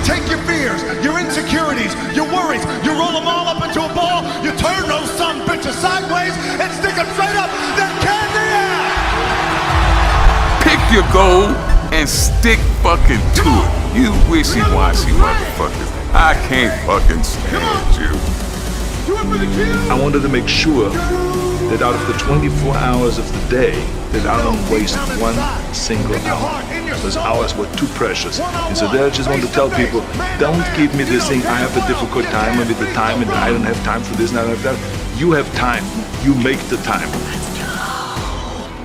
take your fears, your insecurities, your worries, you roll them all up into a ball, you turn those son bitches sideways and stick them straight up, then candy out! Pick your goal and stick fucking to it. You wishy-washy motherfuckers. I can't fucking stand you. I wanted to make sure that out of the 24 hours of the day, that I don't waste one single hour. Those hours were too precious. And so there I just want to tell people, don't give me this thing, I have a difficult time with the time and I don't have time for this and I don't have that. You have time. You make the time.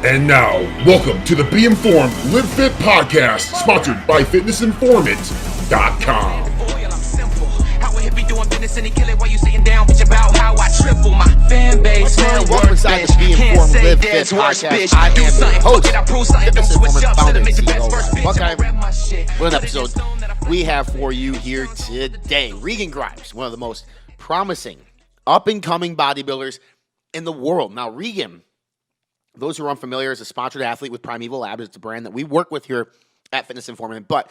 And now, welcome to the Be Informed, Live Fit podcast, sponsored by FitnessInformant.com. Welcome inside the Be Informed, Live Fit podcast. I am your host, Fitness Informant founder and CEO, Buckeye. What an episode we have for you here today. Regan Grimes, one of the most promising, up-and-coming bodybuilders in the world. Now, Regan, those who are unfamiliar, is a sponsored athlete with Primeval Labs. It's a brand that we work with here at Fitness Informant. But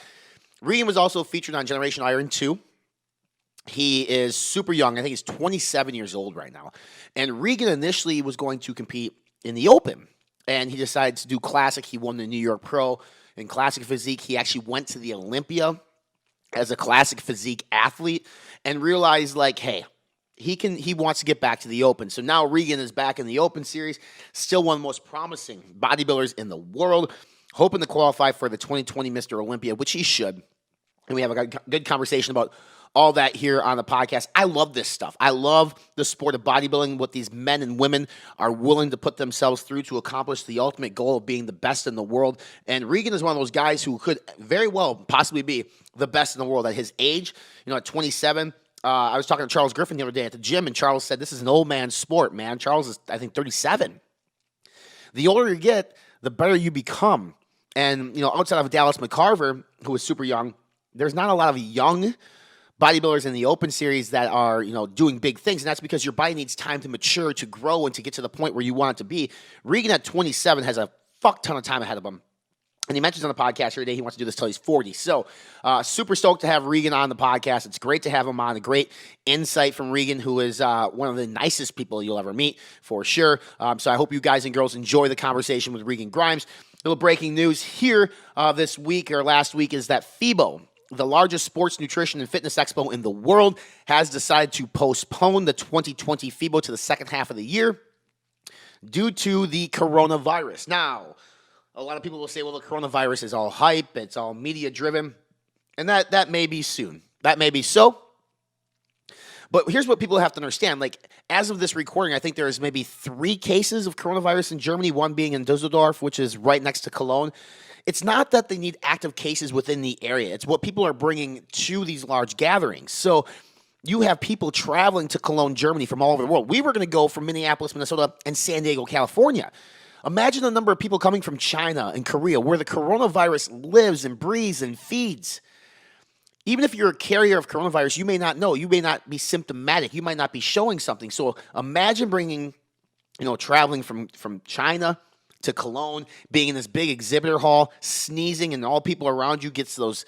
Regan was also featured on Generation Iron 2. He is super young. I think he's 27 years old right now. And Regan initially was going to compete in the Open. And he decided to do Classic. He won the New York Pro in Classic Physique. He actually went to the Olympia as a Classic Physique athlete and realized, like, hey, he wants to get back to the Open. So now Regan is back in the Open series, still one of the most promising bodybuilders in the world, hoping to qualify for the 2020 Mr. Olympia, which he should. And we have a good conversation about all that here on the podcast. I love this stuff. I love the sport of bodybuilding, what these men and women are willing to put themselves through to accomplish the ultimate goal of being the best in the world. And Regan is one of those guys who could very well possibly be the best in the world at his age. You know, at 27, I was talking to Charles Griffin the other day at the gym, and Charles said, this is an old man's sport, man. Charles is, I think, 37. The older you get, the better you become. And, you know, outside of Dallas McCarver, who was super young, there's not a lot of young bodybuilders in the Open series that are, you know, doing big things, and that's because your body needs time to mature, to grow, and to get to the point where you want it to be. Regan at 27 has a fuck ton of time ahead of him. And he mentions on the podcast every day he wants to do this till he's 40. So super stoked to have Regan on the podcast. It's great to have him on. A great insight from Regan, who is one of the nicest people you'll ever meet, for sure. So I hope you guys and girls enjoy the conversation with Regan Grimes. A little breaking news here this week, or last week, is that FIBO, the largest sports nutrition and fitness expo in the world, has decided to postpone the 2020 FIBO to the second half of the year due to the coronavirus. Now, a lot of people will say, well, the coronavirus is all hype, it's all media-driven, and that may be soon. That may be so. But here's what people have to understand. Like, as of this recording, I think there's maybe 3 cases of coronavirus in Germany, one being in Düsseldorf, which is right next to Cologne. It's not that they need active cases within the area. It's what people are bringing to these large gatherings. So you have people traveling to Cologne, Germany from all over the world. We were going to go from Minneapolis, Minnesota, and San Diego, California. Imagine the number of people coming from China and Korea, where the coronavirus lives and breathes and feeds. Even if you're a carrier of coronavirus, you may not know. You may not be symptomatic. You might not be showing something. So imagine bringing, traveling from China to Cologne, being in this big exhibitor hall, sneezing, and all people around you gets those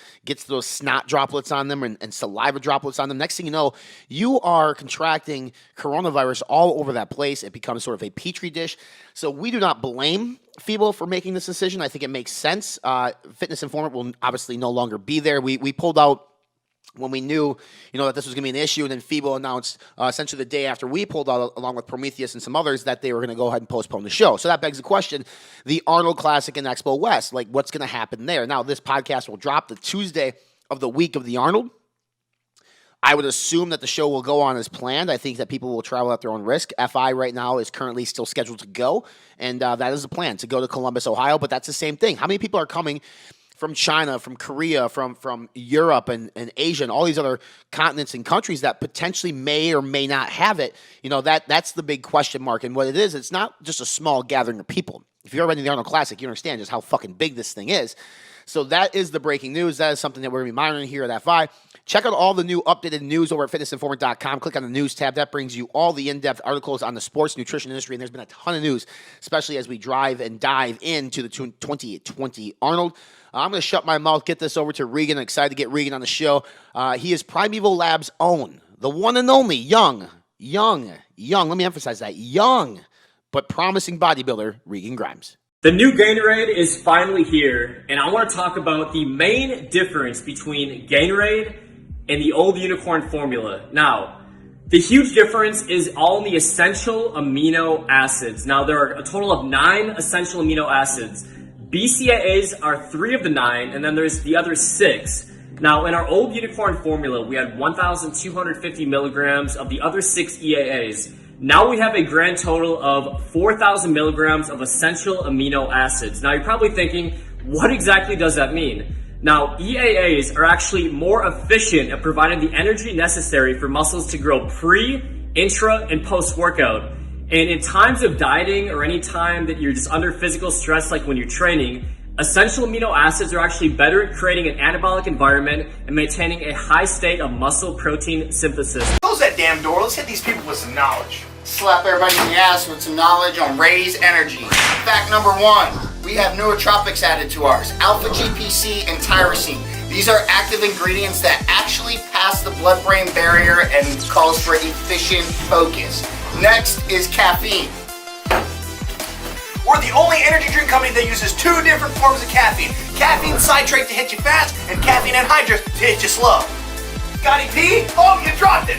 snot droplets on them and saliva droplets on them. Next thing you know, you are contracting coronavirus all over that place. It becomes sort of a petri dish. So we do not blame FIBO for making this decision. I think it makes sense. Fitness Informant will obviously no longer be there. We pulled out when we knew, that this was going to be an issue, and then FIBO announced essentially the day after we pulled out, along with Prometheus and some others, that they were going to go ahead and postpone the show. So that begs the question, the Arnold Classic and Expo West, like, what's going to happen there? Now, this podcast will drop the Tuesday of the week of the Arnold. I would assume that the show will go on as planned. I think that people will travel at their own risk. FI right now is currently still scheduled to go, and that is the plan, to go to Columbus, Ohio, but that's the same thing. How many people are coming from China, from Korea, from Europe and Asia and all these other continents and countries that potentially may or may not have it? That's the big question mark. And what it is, it's not just a small gathering of people. If you're already in the Arnold Classic, you understand just how fucking big this thing is. So that is the breaking news. That is something that we're going to be monitoring here at FI. Check out all the new updated news over at fitnessinformant.com. Click on the news tab. That brings you all the in-depth articles on the sports nutrition industry. And there's been a ton of news, especially as we drive and dive into the 2020 Arnold. I'm going to shut my mouth, get this over to Regan. I'm excited to get Regan on the show. He is Primeval Labs' own, the one and only young, let me emphasize that, young, but promising bodybuilder, Regan Grimes. The new Gatorade is finally here, and I want to talk about the main difference between Gatorade and the old unicorn formula. Now, the huge difference is all in the essential amino acids. Now, there are a total of 9 essential amino acids. BCAAs are 3 of the 9, and then there's the other 6. Now, in our old unicorn formula, we had 1,250 milligrams of the other 6 EAAs. Now we have a grand total of 4,000 milligrams of essential amino acids. Now, you're probably thinking, what exactly does that mean? Now, EAAs are actually more efficient at providing the energy necessary for muscles to grow pre, intra, and post-workout. And in times of dieting or any time that you're just under physical stress, like when you're training, essential amino acids are actually better at creating an anabolic environment and maintaining a high state of muscle protein synthesis. Close that damn door. Let's hit these people with some knowledge. Slap everybody in the ass with some knowledge on Raise Energy. Fact number 1, we have nootropics added to ours. Alpha GPC and tyrosine. These are active ingredients that actually pass the blood-brain barrier and calls for efficient focus. Next is caffeine. We're the only energy drink company that uses 2 different forms of caffeine. Caffeine citrate to hit you fast and caffeine anhydrous to hit you slow. Got any pee? Oh, you dropped it.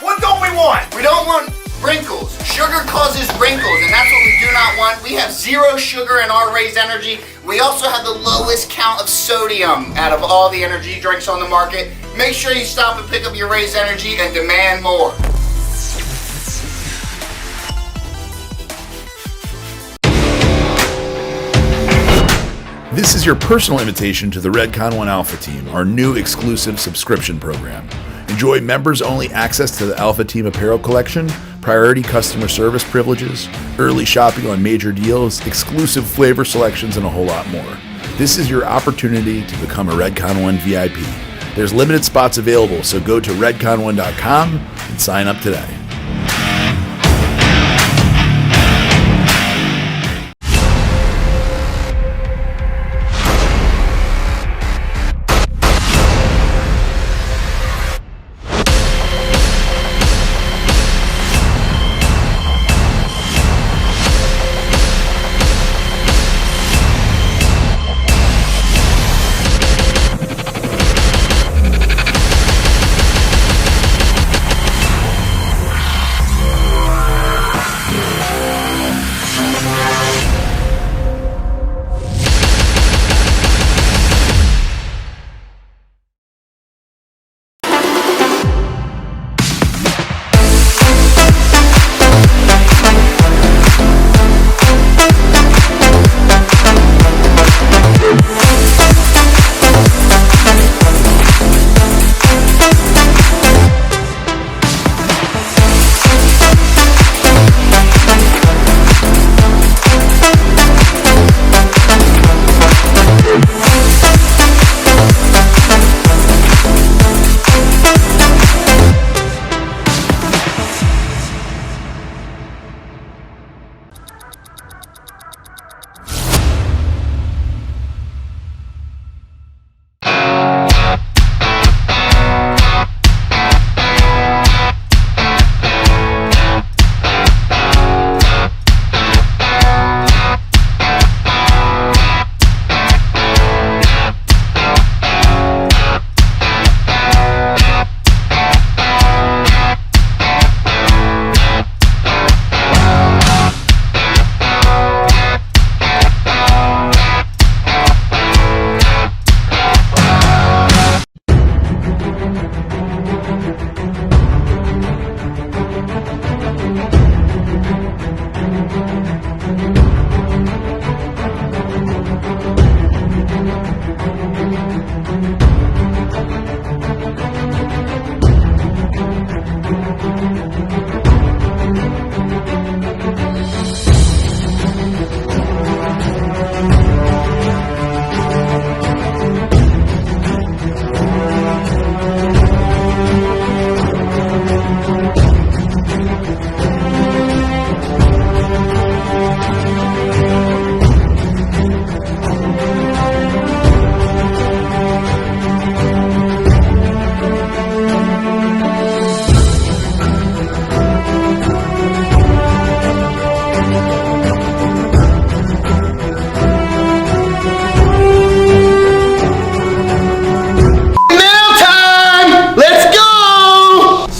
What don't we want? We don't want wrinkles. Sugar causes wrinkles, and that's what we do not want. We have 0 sugar in our Raise Energy. We also have the lowest count of sodium out of all the energy drinks on the market. Make sure you stop and pick up your Raise Energy and demand more. This is your personal invitation to the Redcon 1 Alpha Team, our new exclusive subscription program. Enjoy members-only access to the Alpha Team apparel collection, priority customer service privileges, early shopping on major deals, exclusive flavor selections, and a whole lot more. This is your opportunity to become a Redcon 1 VIP. There's limited spots available, so go to redcon1.com and sign up today.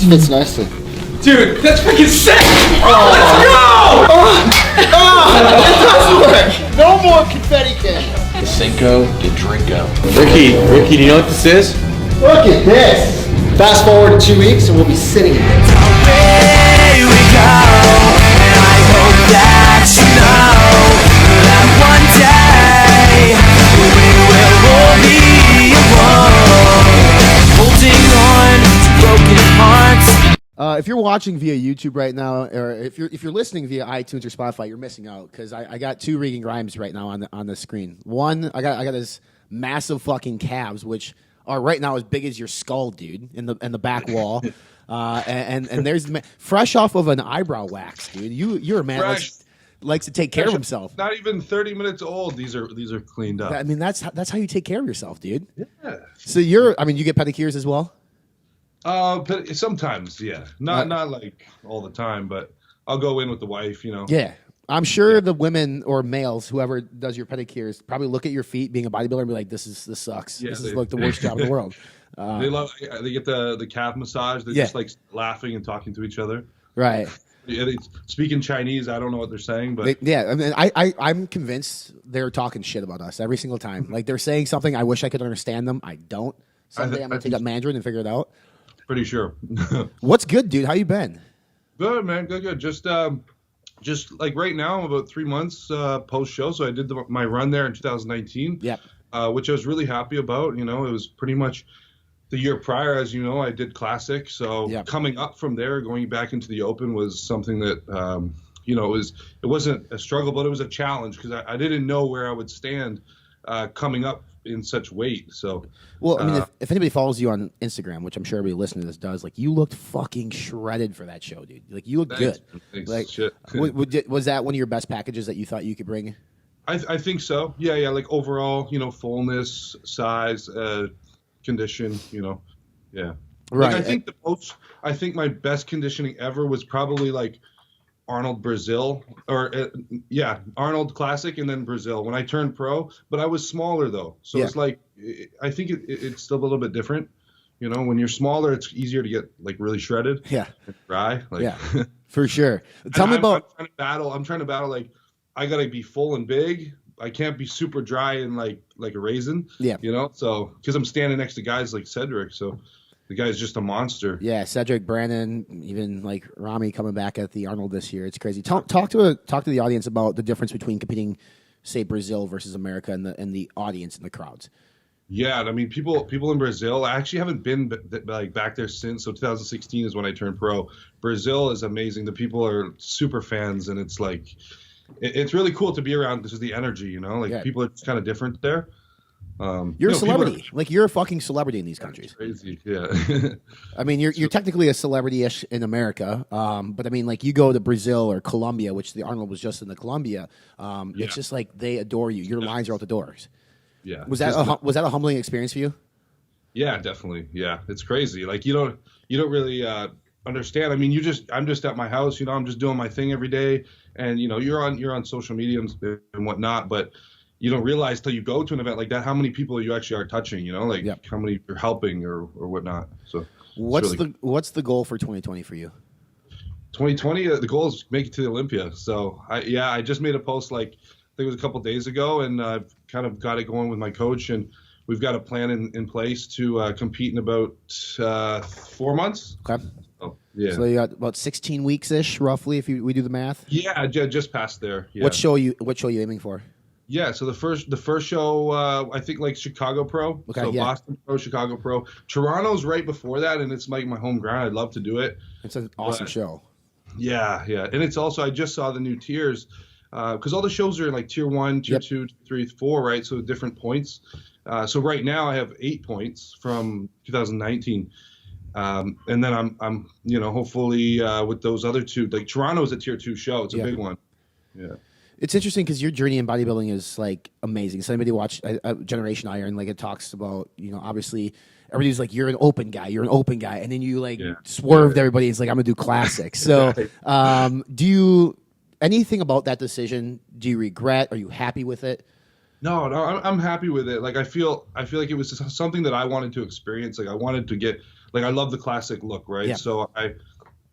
fits nicely. Dude, that's freaking sick! Oh. Let's go! No more confetti cannon. The Cinco de Drinko. Ricky, do you know what this is? Look at this. Fast forward 2 weeks and we'll be sitting in this. Away we go, and I hope that you know that one day we will all be alone, holding on to broken hearts. If you're watching via YouTube right now, or if you're listening via iTunes or Spotify, you're missing out because I got two Regan Grimes right now on the screen. One, I got this massive fucking calves, which are right now as big as your skull, dude, in the back wall. And there's fresh off of an eyebrow wax, dude. You're a man likes to take care of himself. Not even 30 minutes old. These are cleaned up. I mean, that's how you take care of yourself, dude. Yeah. So you get pedicures as well? Sometimes, yeah. Not like all the time, but I'll go in with the wife, you know. Yeah. I'm sure the women or males, whoever does your pedicures, probably look at your feet being a bodybuilder and be like, this sucks. Yeah, this is like the worst job in the world. They get the calf massage. They're just like laughing and talking to each other. Right. They speak in Chinese. I don't know what they're saying, but I mean, I'm convinced they're talking shit about us every single time. Like they're saying something. I wish I could understand them. I don't. Someday I'm gonna take up Mandarin and figure it out. Pretty sure. What's good, dude? How you been? Good, man. Good. Just like right now, I'm about 3 months post show. So I did my run there in 2019. Yep. Which I was really happy about. You know, it was pretty much the year prior, as you know, I did Classic. So coming up from there, going back into the Open was something that it wasn't a struggle, but it was a challenge because I didn't know where I would stand coming up in such weight. So, well, I mean, if anybody follows you on Instagram, which I'm sure everybody listening to this does, like you looked fucking shredded for that show, dude. Like you looked good. Thanks. Like, shit. Was that one of your best packages that you thought you could bring? I think so. Yeah. Like overall, fullness, size, condition. Yeah. Right. Like I think my best conditioning ever was probably like Arnold Brazil Arnold Classic and then Brazil when I turned pro, but I was smaller though. So it's like, I think it's still a little bit different. When you're smaller, it's easier to get like really shredded. Yeah. Dry. Like, yeah, for sure. Tell me about. I'm trying to battle. Like I got to be full and big. I can't be super dry and like a raisin. Yeah. So because I'm standing next to guys like Cedric. So the guy's just a monster. Yeah, Cedric, Brandon, even like Rami coming back at the Arnold this year. It's crazy. Talk to the audience about the difference between competing, say, Brazil versus America and the audience and the crowds. Yeah, I mean, people in Brazil. I actually haven't been like back there since. So 2016 is when I turned pro. Brazil is amazing. The people are super fans, and it's like it's really cool to be around. This is the energy, people are just kind of different there. You're a celebrity. Like you're a fucking celebrity in these countries. Crazy, yeah. I mean, you're technically a celebrity-ish in America, but I mean, like you go to Brazil or Colombia, which the Arnold was just in the Colombia. It's just like they adore you. Your lines are out the doors. Yeah. Was that a humbling experience for you? Yeah, definitely. Yeah, it's crazy. Like you don't really understand. I mean, I'm just at my house. I'm just doing my thing every day, and you're on social media and whatnot, but you don't realize till you go to an event like that how many people you actually are touching, how many you're helping or whatnot. So what's the goal for 2020 for you? 2020, the goal is make it to the Olympia. So I just made a post like I think it was a couple days ago, and I've kind of got it going with my coach, and we've got a plan in place to compete in about 4 months. Okay. Oh, yeah. So you got about 16 weeks ish, roughly, if we do the math. Yeah, just past there. Yeah. What show are you aiming for? Yeah, so the first show, I think like Chicago Pro. Okay, so Boston Pro, Chicago Pro. Toronto's right before that, and it's like my home ground. I'd love to do it. It's an awesome show. Yeah. And it's also, I just saw the new tiers, because all the shows are in like tier 1, tier 2, 3, 4, right? So different points. So right now I have 8 points from 2019. And then I'm hopefully with those other two, like Toronto's a tier 2 show. It's a big one. Yeah. It's interesting because your journey in bodybuilding is like amazing. So anybody watch Generation Iron, like it talks about, obviously everybody's like, you're an open guy, and then you like swerved everybody. It's like, I'm gonna do Classic. So, do you anything about that decision? Do you regret? Are you happy with it? No, I'm happy with it. Like I feel like it was just something that I wanted to experience. Like I wanted to get, like I love the classic look, right? Yeah. So I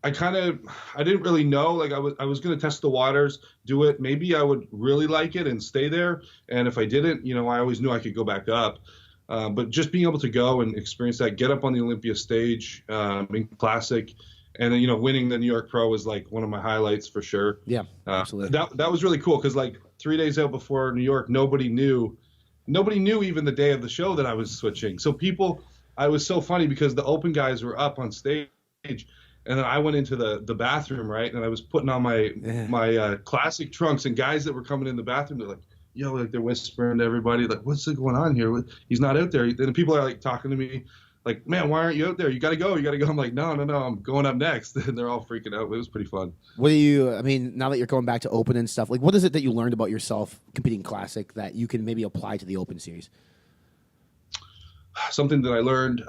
didn't really know. Like I was gonna test the waters, do it. Maybe I would really like it and stay there. And if I didn't, I always knew I could go back up. But just being able to go and experience that, get up on the Olympia stage, in classic, and then winning the New York Pro was like one of my highlights for sure. Yeah, absolutely. That was really cool because like 3 days out before New York, nobody knew even the day of the show that I was switching. So I was so funny because the open guys were up on stage, and then I went into the bathroom, right, and I was putting on my classic trunks, and guys that were coming in the bathroom, they're like, yo, like they're whispering to everybody, like, what's going on here? He's not out there. And people are like talking to me, like, man, why aren't you out there? You got to go. I'm like, no, I'm going up next. And they're all freaking out. It was pretty fun. What do you, now that you're going back to open and stuff, like what is it that you learned about yourself competing classic that you can maybe apply to the open series? Something that I learned,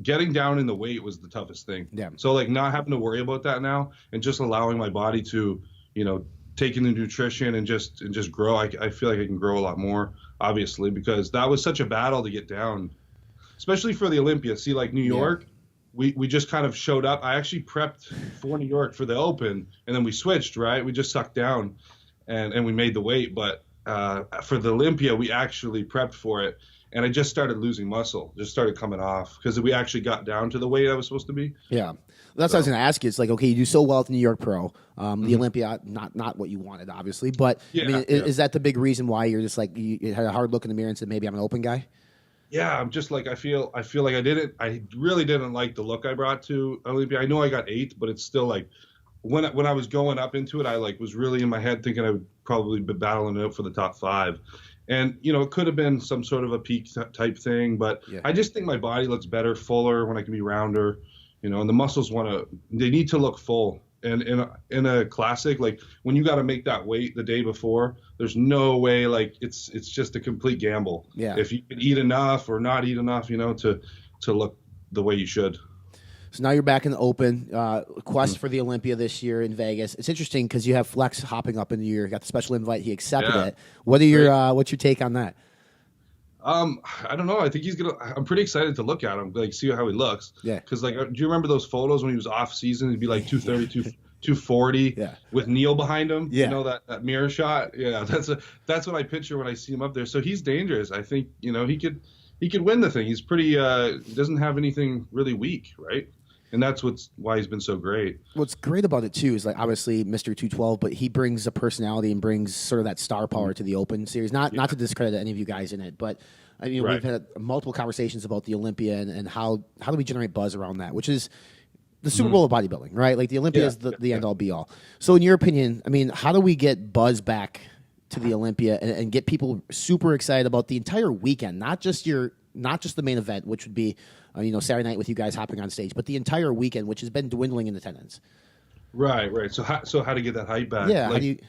getting down in the weight was the toughest thing. Yeah. So like not having to worry about that now and just allowing my body to, take in the nutrition and just grow. I feel like I can grow a lot more, obviously, because that was such a battle to get down, especially for the Olympia. See, like New York, we just kind of showed up. I actually prepped for New York for the Open, and then we switched, right? We just sucked down and we made the weight. But for the Olympia, we actually prepped for it. And I just started losing muscle, just started coming off because we actually got down to the weight I was supposed to be. Yeah. That's what I was going to ask you. It's like, okay, you do so well at the New York Pro. The Olympia, not what you wanted, obviously. But, is that the big reason why you're just like, you had a hard look in the mirror and said, maybe I'm an open guy? Yeah, I'm just like, I feel like I really didn't like the look I brought to Olympia. I know I got 8th, but it's still like, when I was going up into it, I like was really in my head thinking I would probably be battling it out for the top 5. And, it could have been some sort of a peak type thing, but I just think my body looks better, fuller when I can be rounder, and the muscles they need to look full. And in a classic, like when you got to make that weight the day before, there's no way, like it's just a complete gamble. Yeah. If you can eat enough or not eat enough, to look the way you should. So now you're back in the open quest for the Olympia this year in Vegas. It's interesting because you have Flex hopping up in the year. You got the special invite. He accepted it. What are your what's your take on that? I don't know. I think I'm pretty excited to look at him, like see how he looks. Yeah. Because like, do you remember those photos when he was off season? He'd be like 230, 240 with Neil behind him. Yeah. That mirror shot. Yeah. That's what I picture when I see him up there. So he's dangerous. I think, he could win the thing. He's pretty, doesn't have anything really weak, right? And that's why he's been so great. What's great about it, too, is like obviously Mr. 212, but he brings a personality and brings sort of that star power to the Open Series. Not to discredit any of you guys in it, but we've had multiple conversations about the Olympia and how do we generate buzz around that, which is the Super Bowl of bodybuilding, right? Like the Olympia is the end-all, be-all. So in your opinion, how do we get buzz back to the Olympia and get people super excited about the entire weekend, not just the main event, which would be Saturday night with you guys hopping on stage, but the entire weekend, which has been dwindling in attendance. Right. So how to get that hype back? Yeah. Like,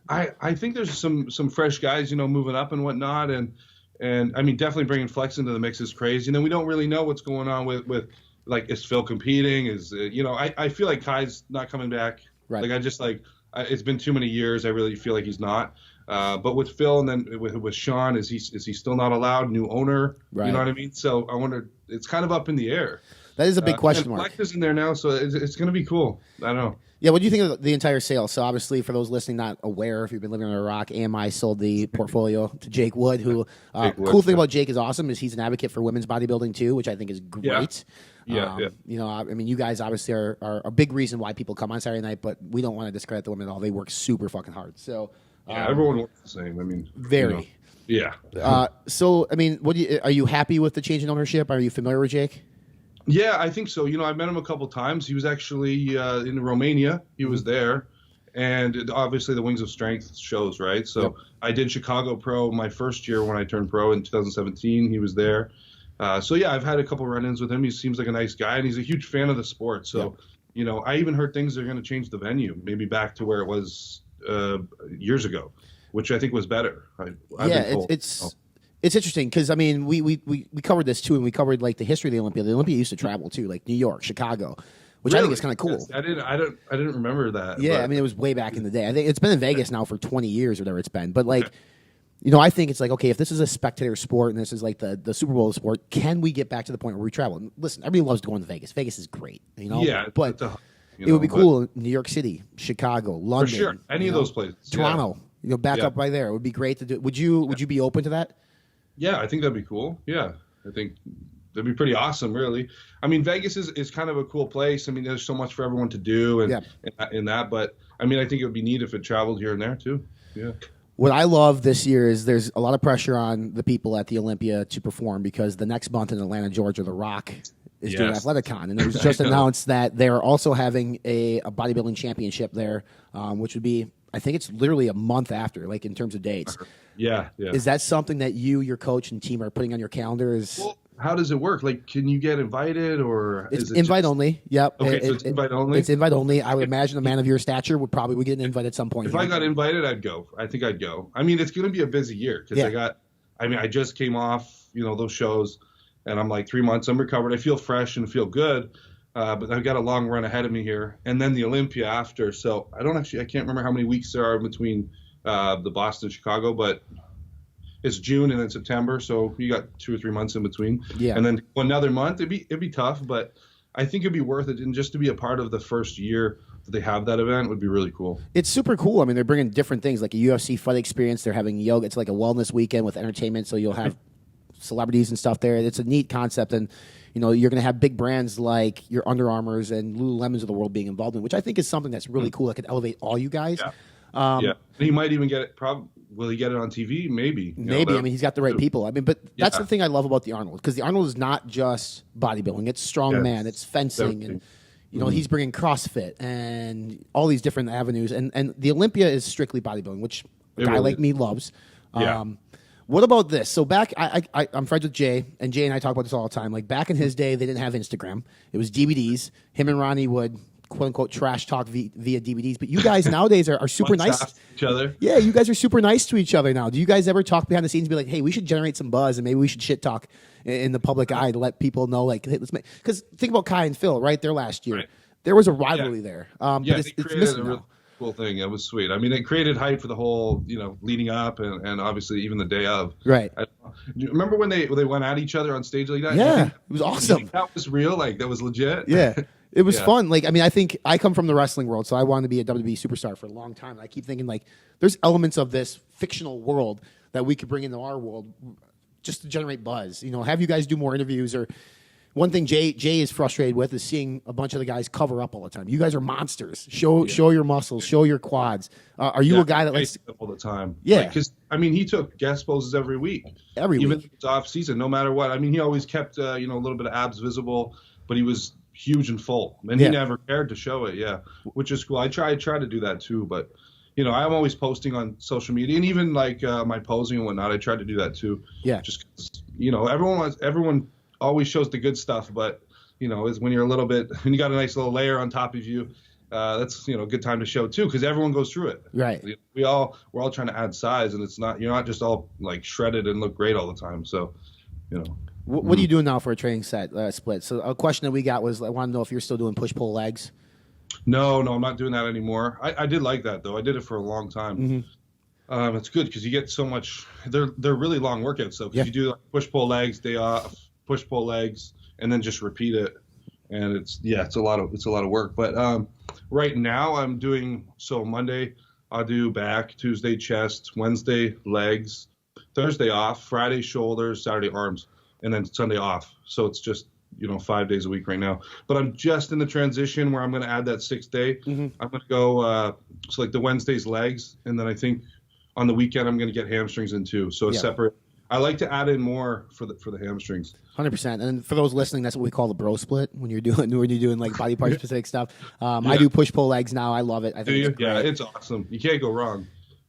I think there's some fresh guys, moving up and whatnot, and definitely bringing Flex into the mix is crazy. And then we don't really know what's going on with like, is Phil competing? I feel like Kai's not coming back. Right. Like it's been too many years. I really feel like he's not. But with Phil and then with Sean, is he still not allowed? New owner, right. You know what I mean? So I wonder. It's kind of up in the air. That is a big question mark. Flex is in there now, so it's going to be cool. I don't know. Yeah, what do you think of the entire sale? So obviously, for those listening not aware, if you've been living on a rock, AMI sold the portfolio to Jake Wood, who cool thing about Jake is awesome is he's an advocate for women's bodybuilding too, which I think is great. Yeah. You guys obviously are a big reason why people come on Saturday night, but we don't want to discredit the women at all. They work super fucking hard. So everyone works the same. Very. Yeah. So are you happy with the change in ownership? Are you familiar with Jake? Yeah, I think so. I met him a couple times. He was actually in Romania. He was there. And obviously the Wings of Strength shows, right? So I did Chicago Pro my first year when I turned pro in 2017. He was there. I've had a couple run-ins with him. He seems like a nice guy, and he's a huge fan of the sport. So, I even heard things are going to change the venue, maybe back to where it was years ago, which I think was better. It's interesting because we covered this too, and we covered like the history of the Olympia. The Olympia used to travel too, like New York, Chicago, which I think is kind of cool. Yes, I didn't remember that. Yeah, it was way back in the day. I think it's been in Vegas now for 20 years or whatever it's been. But like, I think it's like, okay, if this is a spectator sport and this is like the Super Bowl sport, can we get back to the point where we travel? And listen, everybody loves going to Vegas. Vegas is great, Yeah, but it would be cool in New York City, Chicago, London. For sure, any of those places. Toronto, back up by there. It would be great to do. Would you be open to that? Yeah, I think that'd be cool. Yeah, I think that'd be pretty awesome, really. I mean, Vegas is kind of a cool place. I mean, there's so much for everyone to do and in that. But, I mean, I think it would be neat if it traveled here and there, too. Yeah. What I love this year is there's a lot of pressure on the people at the Olympia to perform because the next month in Atlanta, Georgia, The Rock is doing Athleticon. And it was just announced that they're also having a bodybuilding championship there, which would be, I think it's literally a month after, like in terms of dates. Yeah. Is that something that you, your coach, and team are putting on your calendar? Well, how does it work? Like, can you get invited or it's invite only? Yep. Okay, so it's invite only? It's invite only. I would imagine a man of your stature would probably get an invite at some point. If I got invited, I'd go. I think I'd go. I mean, it's going to be a busy year because I just came off, those shows and I'm like 3 months. I'm recovered. I feel fresh and feel good. But I've got a long run ahead of me here. And then the Olympia after. So I can't remember how many weeks there are between the Boston, Chicago, but it's June and then September, so you got 2 or 3 months in between. Yeah. And then another month, it'd be tough, but I think it'd be worth it. And just to be a part of the first year that they have that event would be really cool. It's super cool. I mean, they're bringing different things, like a UFC fight experience. They're having yoga. It's like a wellness weekend with entertainment, so you'll have celebrities and stuff there. It's a neat concept, and you're going to have big brands like your Under Armours and Lululemons of the world being involved in, which I think is something that's really cool that could elevate all you guys. Yeah. And he might even get it. Will he get it on TV? Maybe. Maybe. I mean, he's got the right people. I mean, but that's the thing I love about the Arnold, because the Arnold is not just bodybuilding. It's strongman. It's fencing, and he's bringing CrossFit and all these different avenues. And the Olympia is strictly bodybuilding, which a guy like me loves. What about this? So back, I'm friends with Jay, and Jay and I talk about this all the time. Like back in his day, they didn't have Instagram. It was DVDs. Him and Ronnie would quote unquote trash talk via DVDs. But you guys nowadays are super nice to each other. Yeah, you guys are super nice to each other now. Do you guys ever talk behind the scenes and be like, hey, we should generate some buzz and maybe we should shit talk in the public eye to let people know, like, hey, let's make, because think about Kai and Phil, right? Their last year. Right. There was a rivalry there. But it's missing now. Cool thing. It was sweet. I mean, it created hype for the whole, leading up and obviously even the day of. Right. Do you remember when they went at each other on stage like that? Yeah, it was awesome. That was real. Like that was legit. Yeah. It was fun. Like, I mean, I think I come from the wrestling world, so I wanted to be a WWE superstar for a long time. And I keep thinking, like, there's elements of this fictional world that we could bring into our world just to generate buzz. Have you guys do more interviews. Or one thing Jay is frustrated with is seeing a bunch of the guys cover up all the time. You guys are monsters. Show your muscles. Show your quads. Are you a guy that likes all the time? Yeah. Because, he took guest poses every week. Even if it's off season, no matter what. I mean, he always kept, a little bit of abs visible, but he was huge and full, and he never cared to show it. Which is cool. I try to do that too, but I'm always posting on social media, and even like my posing and whatnot, I try to do that too. Just 'cause, everyone always shows the good stuff, but is when you're a little bit, when you got a nice little layer on top of you, that's a good time to show too, because everyone goes through it. Right. We're all trying to add size, and you're not just all like shredded and look great all the time. So What are you doing now for a training set split? So a question that we got was, I want to know if you're still doing push-pull legs. No, I'm not doing that anymore. I did like that, though. I did it for a long time. Mm-hmm. It's good because you get so much. They're really long workouts. So you do like push-pull legs, day off, push-pull legs, and then just repeat it. And it's a lot of work. But right now I'm doing, so Monday I'll do back, Tuesday chest, Wednesday legs, Thursday off, Friday shoulders, Saturday arms, and then Sunday off. So it's just, 5 days a week right now. But I'm just in the transition where I'm going to add that 6th day. Mm-hmm. I'm going to go, so like the Wednesday's legs, and then I think on the weekend I'm going to get hamstrings in too. So a separate. I like to add in more for the hamstrings. 100%. And for those listening, that's what we call the bro split when you're doing like body part specific stuff. I do push pull legs now. I love it. I think it's great. Yeah, it's awesome. You can't go wrong.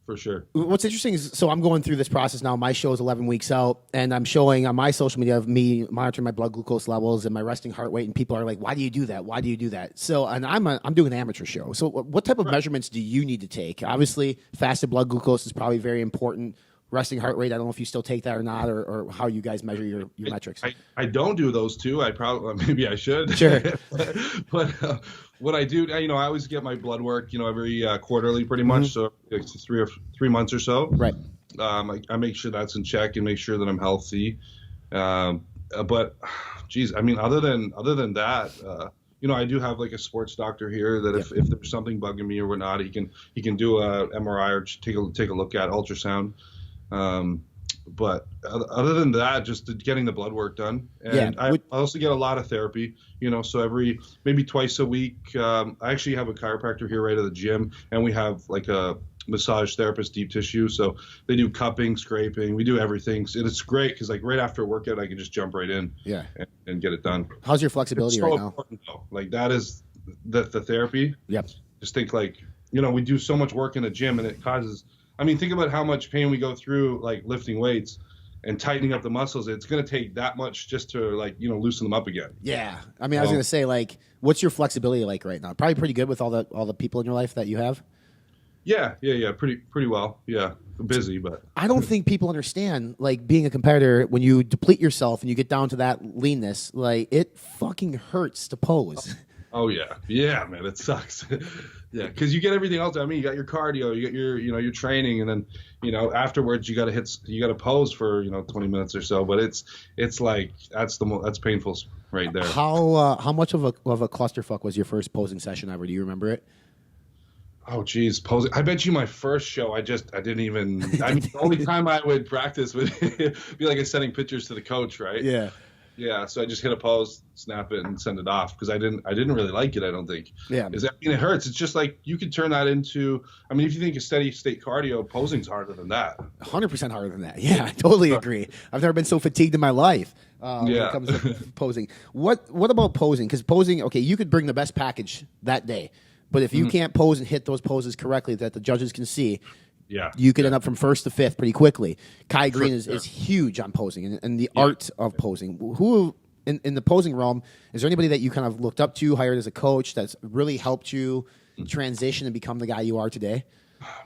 For sure. What's interesting is, so I'm going through this process now. My show is 11 weeks out, and I'm showing on my social media of me monitoring my blood glucose levels and my resting heart rate, and people are like, "Why do you do that? Why do you do that?" So, and I'm doing an amateur show. So, what type of measurements do you need to take? Obviously, fasted blood glucose is probably very important. resting heart rate. I don't know if you still take that or not, or how you guys measure your metrics. I don't do those two. I probably maybe I should. Sure. but what I do, I always get my blood work, every quarterly, pretty much. So it's 3 months or so. Right. I make sure that's in check and make sure that I'm healthy. But, geez, I mean, other than that, I do have like a sports doctor here that if there's something bugging me or whatnot, he can do a MRI or take a look at ultrasound. But other than that, just getting the blood work done. And I also get a lot of therapy, so maybe twice a week. I actually have a chiropractor here right at the gym, and we have like a massage therapist, deep tissue. So they do cupping, scraping. We do everything. And it's great because like right after a workout, I can just jump right in and get it done. How's your flexibility right now? Though. Like that is the therapy. Yep. Just think like, we do so much work in the gym and it causes, think about how much pain we go through, like lifting weights and tightening up the muscles. It's going to take that much just to loosen them up again. Yeah. I was going to say, like, what's your flexibility like right now? Probably pretty good with all the people in your life that you have. Yeah. Pretty well. Yeah. Busy, but I don't think people understand, like, being a competitor, when you deplete yourself and you get down to that leanness, like, it fucking hurts to pose. Oh yeah. Yeah, man. It sucks. Yeah, because you get everything else. You got your cardio, you got your training, and then afterwards you got to pose for 20 minutes or so. But it's like that's painful right there. How much of a clusterfuck was your first posing session ever? Do you remember it? Oh geez, posing. I bet you my first show, I didn't even. The only time I would practice would be like sending pictures to the coach, right? Yeah. Yeah, so I just hit a pose, snap it, and send it off because I didn't really like it. I don't think. Yeah. It hurts. It's just like you could turn that into. If you think of steady state cardio, posing's harder than that. 100% harder than that. Yeah, I totally agree. I've never been so fatigued in my life when it comes to posing. What about posing? Because posing, okay, you could bring the best package that day, but if you can't pose and hit those poses correctly that the judges can see. Yeah, you could end up from first to fifth pretty quickly. Kai Green is huge on posing and the art of posing. Who in the posing realm, is there anybody that you kind of looked up to, hired as a coach, that's really helped you transition and become the guy you are today?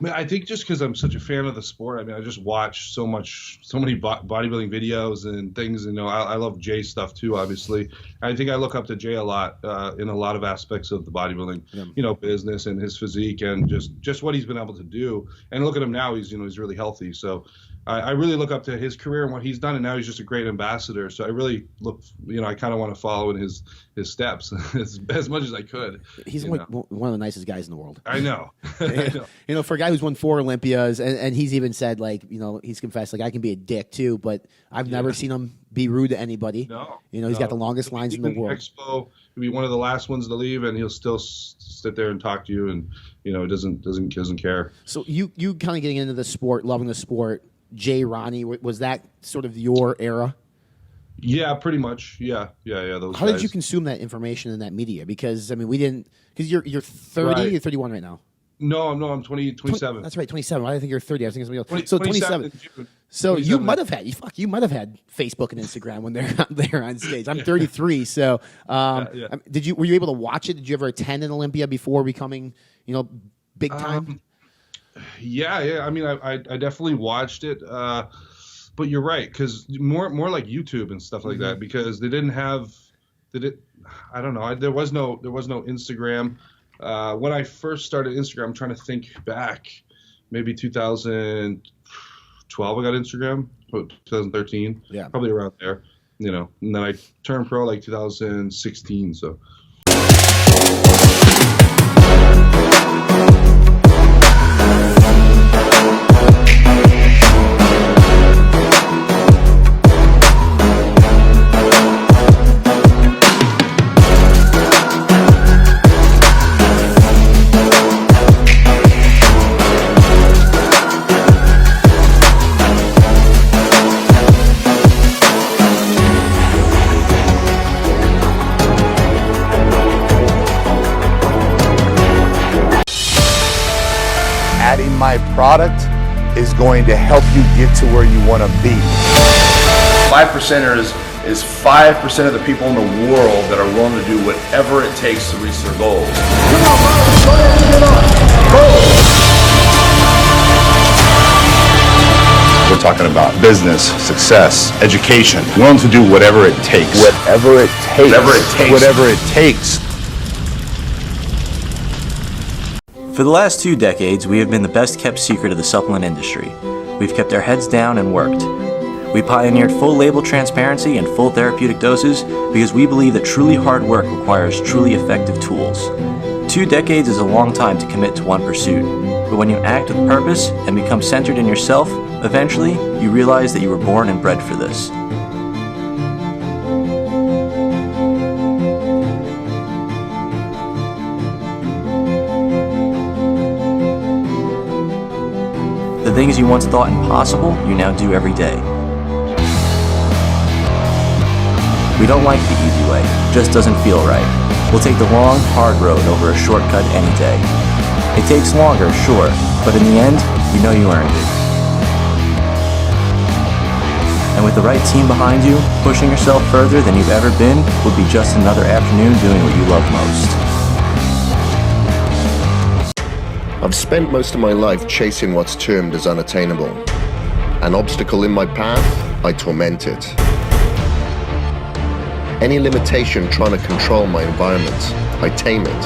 I think just because I'm such a fan of the sport. I just watch so many bodybuilding videos and things. I love Jay's stuff too, obviously. I think I look up to Jay a lot in a lot of aspects of the bodybuilding, business and his physique and just what he's been able to do. And look at him now; he's really healthy. So I really look up to his career and what he's done. And now he's just a great ambassador. So I really look, I kind of want to follow in his steps as much as I could. He's one of the nicest guys in the world. I know. For a guy who's won 4 Olympias, and he's even said, like, he's confessed, like, I can be a dick too, but I've never seen him be rude to anybody. No. He's got the longest lines in the world. Expo, he'll be one of the last ones to leave, and he'll still sit there and talk to you, and doesn't care. So you kind of getting into the sport, loving the sport. Jay, Ronnie, was that sort of your era? Yeah, pretty much. Yeah. Those How guys. did you consume that information and that media? Because we didn't. Because you're 30, Right. You're 31 right now. No, I'm 27. That's right, 27. I think you're 30. I think it's something else. 27. 27. So you might have had Facebook and Instagram when they're on stage. I'm 33. So were you able to watch it? Did you ever attend an Olympia before becoming big time? Yeah. I definitely watched it. But you're right, because more like YouTube and stuff like that, because they didn't have. I don't know. There was no Instagram. When I first started Instagram, I'm trying to think back, maybe 2012 I got Instagram, 2013, probably around there, and then I turned pro like 2016, so. Adding my product is going to help you get to where you want to be. 5%ers is 5% of the people in the world that are willing to do whatever it takes to reach their goals. Come on, bro. Go ahead, get on. Go. We're talking about business, success, education, willing to do whatever it takes. Whatever it takes. Whatever it takes. Whatever it takes. For the last 2 decades, we have been the best kept secret of the supplement industry. We've kept our heads down and worked. We pioneered full label transparency and full therapeutic doses because we believe that truly hard work requires truly effective tools. 2 decades is a long time to commit to one pursuit, but when you act with purpose and become centered in yourself, eventually you realize that you were born and bred for this. The things you once thought impossible, you now do every day. We don't like the easy way, it just doesn't feel right. We'll take the long, hard road over a shortcut any day. It takes longer, sure, but in the end, you know you earned it. And with the right team behind you, pushing yourself further than you've ever been would be just another afternoon doing what you love most. I've spent most of my life chasing what's termed as unattainable. An obstacle in my path, I torment it. Any limitation trying to control my environment, I tame it.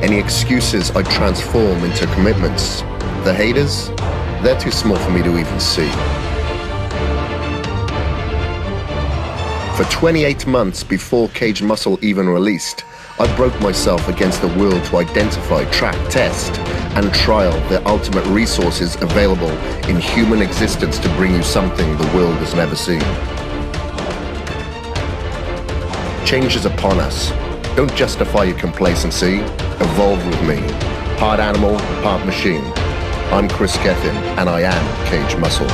Any excuses, I transform into commitments. The haters, they're too small for me to even see. For 28 months before Cage Muscle even released, I broke myself against the world to identify, track, test, and trial the ultimate resources available in human existence to bring you something the world has never seen. Change is upon us. Don't justify your complacency. Evolve with me. Part animal, part machine. I'm Chris Gethin, and I am Cage Muscle.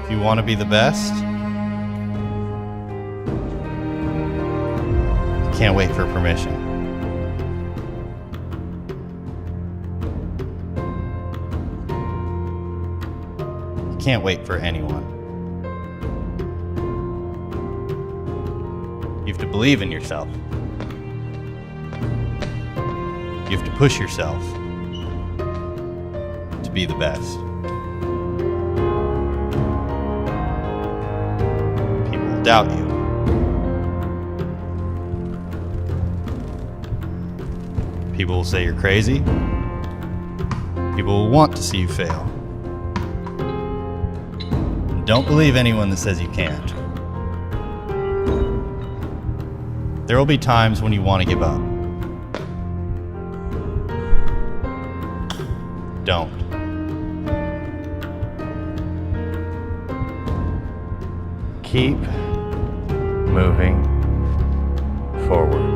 If you want to be the best, you can't wait for permission. You can't wait for anyone. You have to believe in yourself. You have to push yourself to be the best. Doubt you. People will say you're crazy. People will want to see you fail. Don't believe anyone that says you can't. There will be times when you want to give up. Don't. Keep moving forward.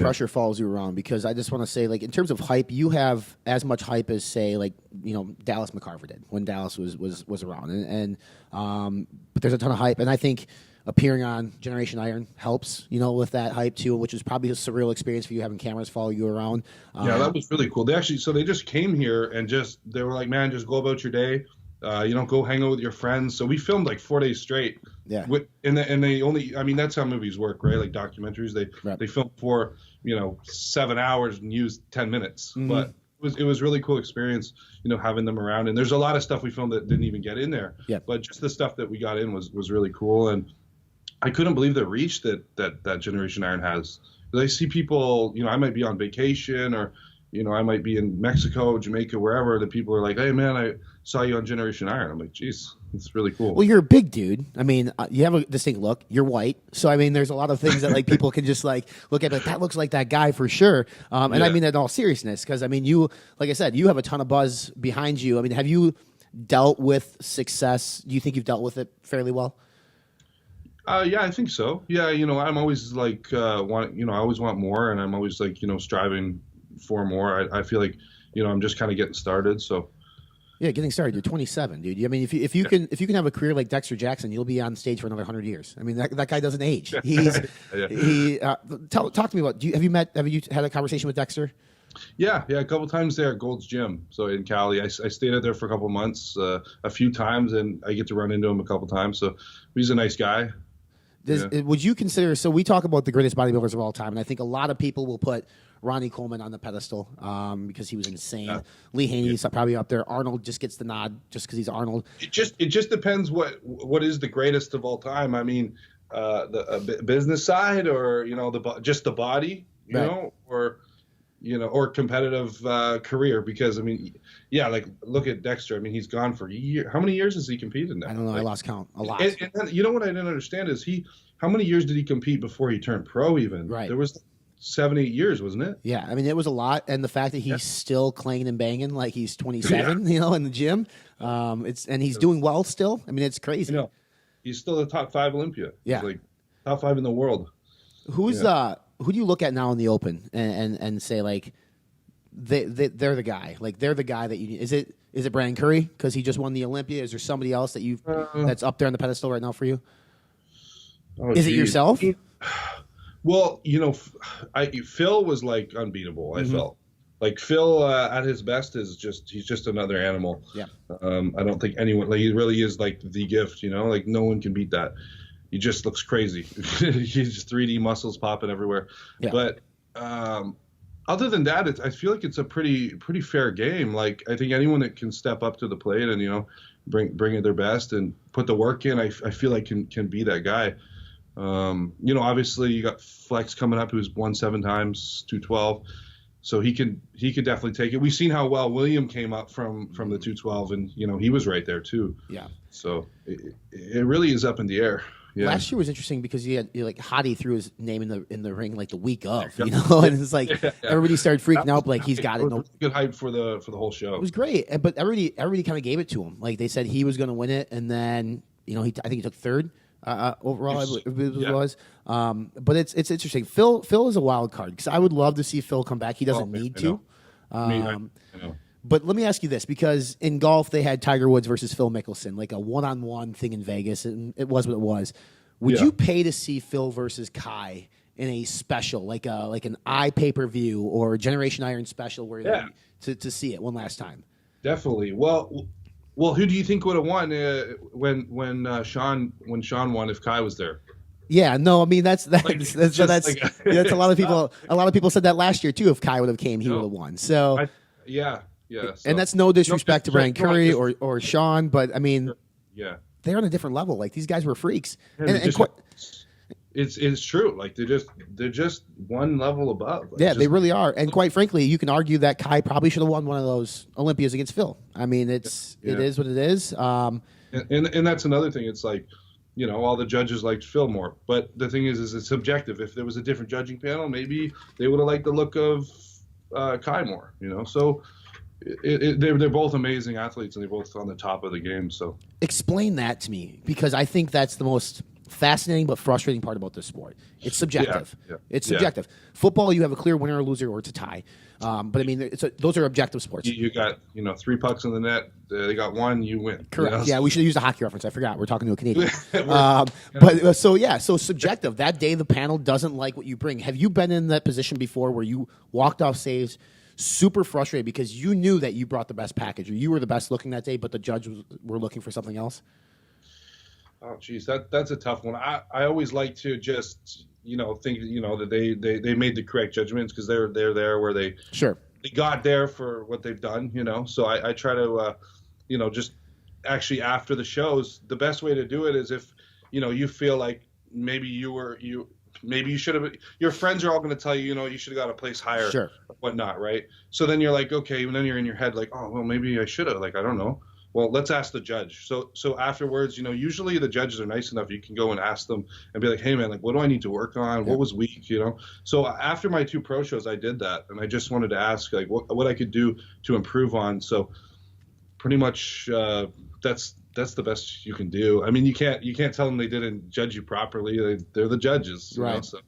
Pressure follows you around, because I just want to say, like, in terms of hype, you have as much hype as, say, like, you know, Dallas McCarver did when Dallas was around, and but there's a ton of hype, and I think appearing on Generation Iron helps, you know, with that hype too, which was probably a surreal experience for you, having cameras follow you around. Yeah, that was really cool. They just came here and they were like, man, just go about your day. Go hang out with your friends. So we filmed like 4 days straight. Yeah. And they only, I mean, that's how movies work, right? Like documentaries, they film for 7 hours and use 10 minutes. Mhm. But it was really cool experience, having them around. And there's a lot of stuff we filmed that didn't even get in there. Yeah. But just the stuff that we got in was really cool. And I couldn't believe the reach that Generation Iron has. I see people, I might be on vacation or, I might be in Mexico, Jamaica, wherever. The people are like, "Hey, man, I saw you on Generation Iron." I'm like, "Geez, it's really cool." Well, you're a big dude. I mean, you have a distinct look. You're white, so I mean, there's a lot of things that like people can just like look at. Like that looks like that guy for sure. And I mean that in all seriousness, because I mean, you, like I said, you have a ton of buzz behind you. I mean, have you dealt with success? Do you think you've dealt with it fairly well? Yeah, I think so. Yeah, I'm always like, I always want more, and I'm always like, striving for more. I feel like, I'm just kind of getting started. So, yeah, getting started. You're 27, dude. I mean, if you can have a career like Dexter Jackson, you'll be on stage for another 100 years. I mean, that guy doesn't age. Talk to me about. Have you had a conversation with Dexter? Yeah, a couple times there at Gold's Gym. So in Cali, I stayed out there for a couple months, a few times, and I get to run into him a couple times. So he's a nice guy. Would you consider? So we talk about the greatest bodybuilders of all time, and I think a lot of people will put Ronnie Coleman on the pedestal because he was insane. Yeah. Lee Haney's probably up there. Arnold just gets the nod just because he's Arnold. It just depends what is the greatest of all time. I mean, the business side, or just the body, or competitive career. Because I mean, like look at Dexter. I mean, he's gone for years. How many years has he competed now? I don't know. I lost count. A lot. And what I didn't understand is how many years did he compete before he turned pro? Even there was 7-8 years, wasn't it? Yeah, I mean, it was a lot, and the fact that he's still clanging and banging like he's 27, in the gym, and he's doing well still. I mean, it's crazy. He's still the top 5 Olympia. Yeah, he's like top 5 in the world. Who do you look at now in the Open and say like they're the guy? Like they're the guy that you. Is it Brandon Curry because he just won the Olympia? Is there somebody else that that's up there on the pedestal right now for you? Is it yourself? Well, Phil was like unbeatable. I felt like Phil at his best he's just another animal. Yeah. I don't think anyone, like, he really is like the gift. Like no one can beat that. He just looks crazy. He's just 3D muscles popping everywhere. Yeah. But other than that, I feel like it's a pretty fair game. Like I think anyone that can step up to the plate and bring it their best and put the work in, I feel like can be that guy. Obviously you got Flex coming up, who's won 7 times, 212. So he could definitely take it. We've seen how well William came up from the 212, and he was right there too. Yeah. So it really is up in the air. Yeah. Last year was interesting because he had like Hottie threw his name in the ring like the week of, and it's like everybody started freaking out like he's got it. Good hype for the whole show. It was great, but everybody kind of gave it to him. Like they said he was going to win it, and then I think he took 3rd. Overall, it was. But it's interesting. Phil is a wild card because I would love to see Phil come back. He doesn't need to. I know. But let me ask you this, because in golf they had Tiger Woods versus Phil Mickelson, like a one-on-one thing in Vegas, and it was what it was. Would you pay to see Phil versus Kai in a special, like an pay-per-view or Generation Iron special, where to see it one last time? Definitely. Well, who do you think would have won when Sean won if Kai was there? Yeah, no, I mean that's a lot of people. A lot of people said that last year too. If Kai would have came, he would have won. So so, and that's no disrespect to Brandon Curry or Sean, but I mean, they're on a different level. Like these guys were freaks. It's true. Like they're just one level above. Like, they really are. And quite frankly, you can argue that Kai probably should have won one of those Olympias against Phil. I mean, it is what it is. And that's another thing. It's like, all the judges liked Phil more. But the thing is it's subjective. If there was a different judging panel, maybe they would have liked the look of Kai more. So they're both amazing athletes, and they're both on the top of the game. So explain that to me, because I think that's the most fascinating but frustrating part about this sport. It's subjective. It's subjective. Football, you have a clear winner or loser, or it's a tie. But I mean, those are objective sports. You got 3 pucks in the net. They got 1. You win. Correct. Yeah, we should have used a hockey reference. I forgot. We're talking to a Canadian. So subjective. That day, the panel doesn't like what you bring. Have you been in that position before, where you walked off stage super frustrated because you knew that you brought the best package, or you were the best looking that day, but the judges were looking for something else? Oh, geez, that's a tough one. I always like to just, think, that they made the correct judgments because they're there where they got there for what they've done, So I try to, just actually after the shows, the best way to do it is if, you feel like maybe maybe you should have, your friends are all going to tell you, you should have got a place higher, Sure. whatnot, right? So then you're like, okay, and then you're in your head like, oh, well, maybe I should have, like, I don't know. Well, let's ask the judge. So afterwards, usually the judges are nice enough. You can go and ask them and be like, hey, man, like, what do I need to work on? What was weak, So after my 2 pro shows, I did that. And I just wanted to ask, like, what I could do to improve on. So pretty much that's the best you can do. I mean, you can't tell them they didn't judge you properly. They're the judges. Right. So.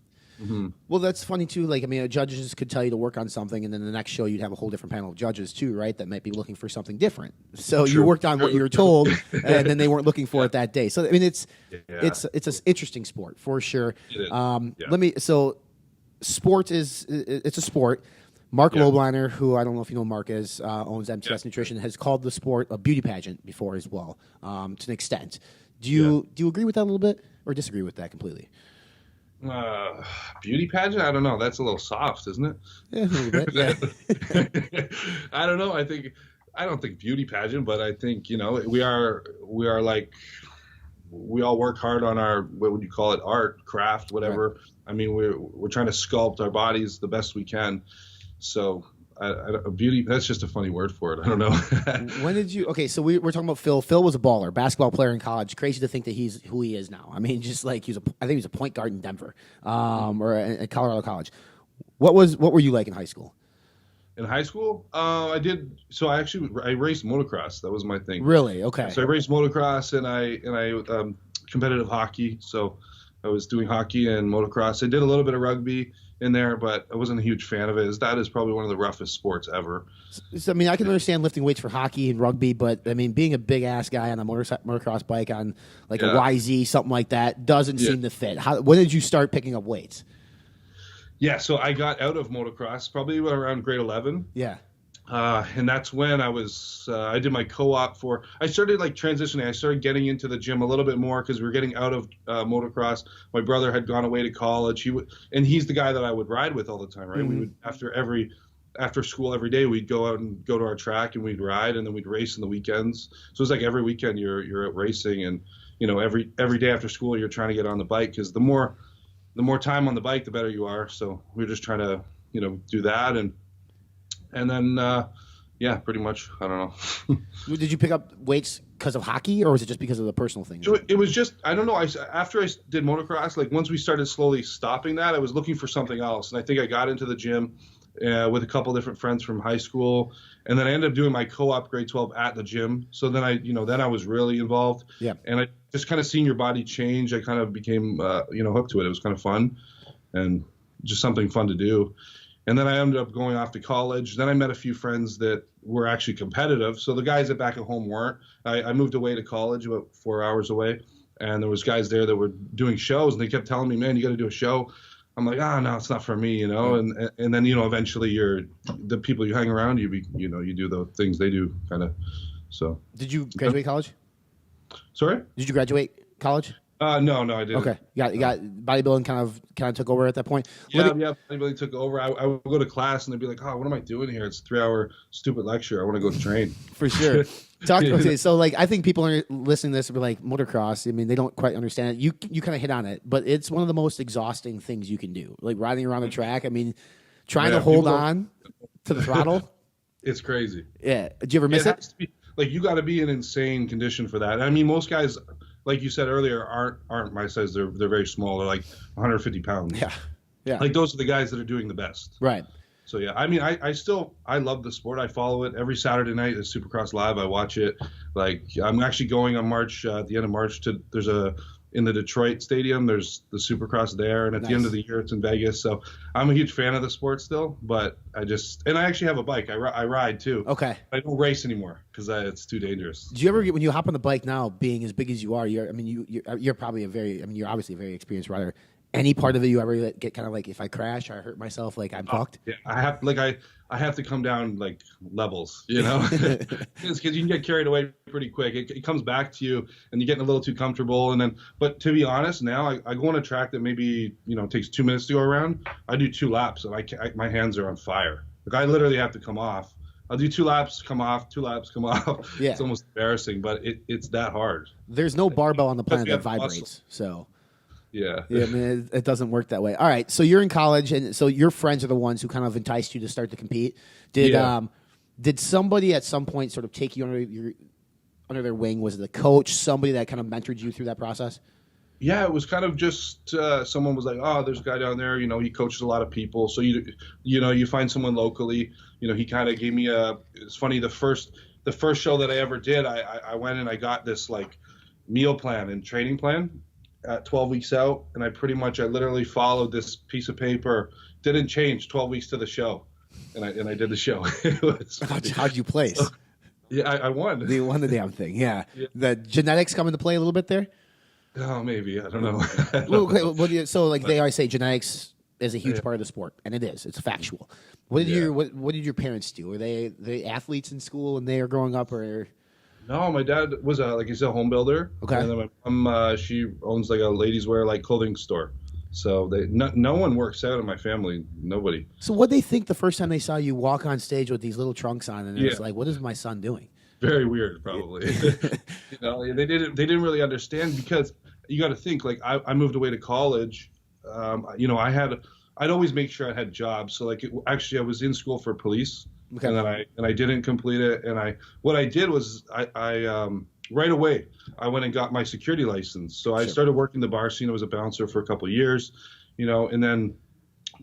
Well, that's funny too. Like, I mean, judges could tell you to work on something, and then the next show you'd have a whole different panel of judges too, right? That might be looking for something different. So you worked on what you were told, and then they weren't looking for it that day. So I mean, it's an interesting sport for sure. So sport it's a sport. Mark Lobliner, who I don't know if you know Mark is, owns MTS Nutrition, has called the sport a beauty pageant before as well, to an extent. Do you agree with that a little bit, or disagree with that completely? Beauty pageant? I don't know. That's a little soft, isn't it? Yeah, a little bit. Yeah. I don't know. I don't think beauty pageant, but I think we are like, we all work hard on our, what would you call it, art, craft, whatever. Right. I mean, we're trying to sculpt our bodies the best we can. So beauty, that's just a funny word for it. I don't know. When did you, okay, so we're talking about Phil. Phil was a baller, basketball player in college. Crazy to think that he's who he is now. I mean, just like I think he was a point guard in Denver, or at Colorado College. What were you like in high school? In high school, I raced motocross. That was my thing. Really? Okay. So I raced motocross and I competitive hockey. So I was doing hockey and motocross. I did a little bit of rugby in there, but I wasn't a huge fan of it. That is probably one of the roughest sports ever. So, I mean, I can understand lifting weights for hockey and rugby, but I mean, being a big ass guy on a motocross bike on like a YZ, something like that, doesn't seem to fit. When did you start picking up weights? Yeah, so I got out of motocross probably around grade 11. Yeah. And that's when I did my co-op I started like transitioning. I started getting into the gym a little bit more because we were getting out of motocross. My brother had gone away to college. And he's the guy that I would ride with all the time, right? Mm-hmm. We would, after school every day, we'd go out and go to our track and we'd ride, and then we'd race in the weekends. So it's like every weekend you're out racing, and every day after school you're trying to get on the bike, because the more time on the bike, the better you are. So we were just trying to do that, and then, pretty much, I don't know. Did you pick up weights because of hockey, or was it just because of the personal thing? It was just, I don't know. After I did motocross, like once we started slowly stopping that, I was looking for something else. And I think I got into the gym with a couple different friends from high school. And then I ended up doing my co-op grade 12 at the gym. So then I was really involved. Yeah. And I just kind of seeing your body change, I kind of became, hooked to it. It was kind of fun and just something fun to do. And then I ended up going off to college. Then I met a few friends that were actually competitive. So the guys that back at home weren't. I moved away to college, about 4 hours away. And there was guys there that were doing shows, and they kept telling me, man, you got to do a show. I'm like, no, it's not for me, And then, eventually the people you hang around, you do the things they do, kind of. So. Did you graduate college? Sorry? Did you graduate college? No, I didn't. Okay, you got bodybuilding kind of took over at that point. Yeah, bodybuilding took over. I would go to class and they'd be like, "Oh, what am I doing here? It's a 3-hour stupid lecture. I want to go train." For sure. Okay, so like I think people are listening to this and be like, motocross. I mean, they don't quite understand it. You kind of hit on it, but it's one of the most exhausting things you can do. Like riding around the track. I mean, trying to hold on to the throttle. It's crazy. Yeah. Did you ever miss it? Like you got to be in insane condition for that. I mean, most guys, like you said earlier, aren't my size. They're very small. They're like 150 pounds. Yeah. Like those are the guys that are doing the best. Right. So yeah, I mean, I love the sport. I follow it every Saturday night. It's Supercross Live. I watch it. Like I'm actually going on March at the end of March in the Detroit Stadium. There's the Supercross there, and at the end of the year, it's in Vegas. So I'm a huge fan of the sport still, but I actually have a bike. I ride too. Okay. I don't race anymore because it's too dangerous. Do you ever get, when you hop on the bike now, being as big as you are, you're obviously a very experienced rider. Any part of it you ever get kind of like, if I crash or I hurt myself, like I'm fucked? Yeah, I have to come down like levels, you know, because you can get carried away pretty quick. It comes back to you, and you're getting a little too comfortable. And then, but to be honest, now I go on a track that maybe takes 2 minutes to go around. I do 2 laps, and my hands are on fire. Like I literally have to come off. I'll do 2 laps, come off, 2 laps, come off. Yeah. It's almost embarrassing, but it's that hard. There's no barbell on the planet that vibrates, so. Yeah. Yeah, I mean, it doesn't work that way. All right, so you're in college, and so your friends are the ones who kind of enticed you to start to compete. Did somebody at some point sort of take you under their wing? Was it a coach, somebody that kind of mentored you through that process? Yeah, it was kind of just someone was like, oh, there's a guy down there, he coaches a lot of people. So you find someone locally. He kind of gave me it's funny, the first show that I ever did, I went and I got this like meal plan and training plan at 12 weeks out, and I literally followed this piece of paper, didn't change 12 weeks to the show, and I did the show. How'd you place? Yeah, I won. You won the damn thing. Yeah. The genetics come into play a little bit there. Oh, maybe, I don't know. They always say genetics is a huge part of the sport, and it is. It's factual. What did your parents do? Were they athletes in school when they were growing up, or? No, my dad was he's a home builder. Okay. And then my mom, she owns like a ladies' wear clothing store. So no one works out in my family. Nobody. So what they think the first time they saw you walk on stage with these little trunks on, and it's like, what is my son doing? Very weird, probably. They didn't really understand, because you got to think, like I moved away to college. I'd always make sure I had jobs. So I was in school for police. Okay. And I didn't complete it. And what I did was I right away I went and got my security license. So I started working the bar scene. I was a bouncer for a couple of years, and then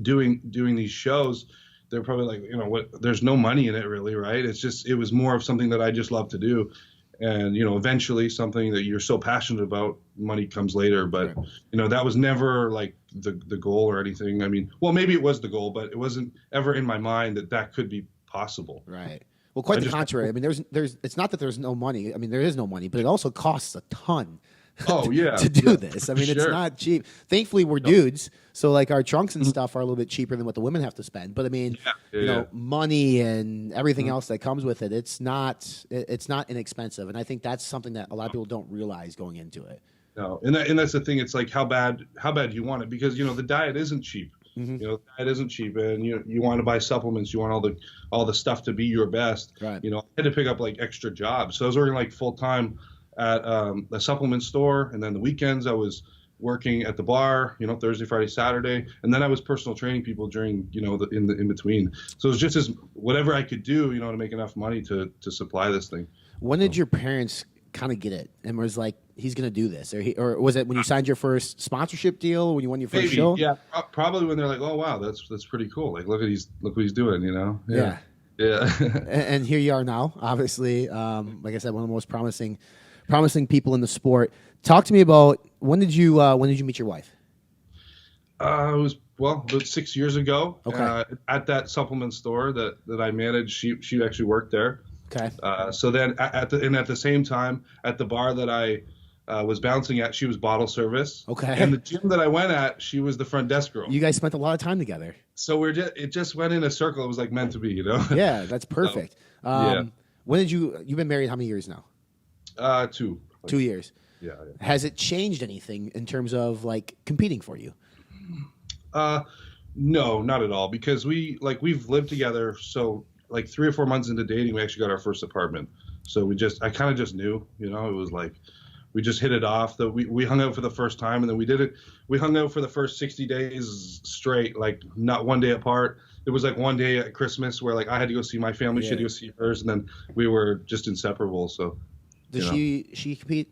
doing these shows. They're probably like, there's no money in it really, right? It was more of something that I just love to do. And, eventually something that you're so passionate about, money comes later. But, that was never like the goal or anything. I mean, well, maybe it was the goal, but it wasn't ever in my mind that could be possible. Right. Well, quite the contrary. I mean, there's. It's not that there's no money. I mean, there is no money, but it also costs a ton. Oh yeah. to do this. I mean, it's not cheap. Thankfully, we're dudes, so like our trunks and stuff are a little bit cheaper than what the women have to spend. But I mean, money and everything else that comes with it, it's not inexpensive. And I think that's something that a lot of people don't realize going into it. No, and that's the thing. It's like how bad do you want it? Because the diet isn't cheap. The diet isn't cheap, and you want to buy supplements. You want all the stuff to be your best. Right. I had to pick up like extra jobs, so I was working like full time at a supplement store, and then the weekends I was working at the bar. Thursday, Friday, Saturday, and then I was personal training people during in between. So it was just whatever I could do to make enough money to supply this thing. When did your parents kind of get it and was like, he's going to do this, or was it when you signed your first sponsorship deal, when you won your first show? Yeah, probably when they're like, oh wow, that's pretty cool. Like look what he's doing, Yeah. Yeah. and here you are now, obviously. Like I said, one of the most promising people in the sport. Talk to me about when did you meet your wife? It was about 6 years ago. Okay. At that supplement store that I managed, she actually worked there. Okay. So then at the same time at the bar that I was bouncing at, she was bottle service. Okay. And the gym that I went at, she was the front desk girl. You guys spent a lot of time together. So it just went in a circle. It was like meant to be, Yeah, that's perfect. So, when did you've been married how many years now? 2. 2 years. Yeah. Has it changed anything in terms of like competing for you? No, not at all. Because we've lived together. So like 3 or 4 months into dating, we actually got our first apartment. So I kind of just knew, it was like, we just hit it off. We hung out for the first time, and then we hung out for the first 60 days straight, like not one day apart. There was like one day at Christmas where like I had to go see my family, she had to go see hers, and then we were just inseparable. So does she compete?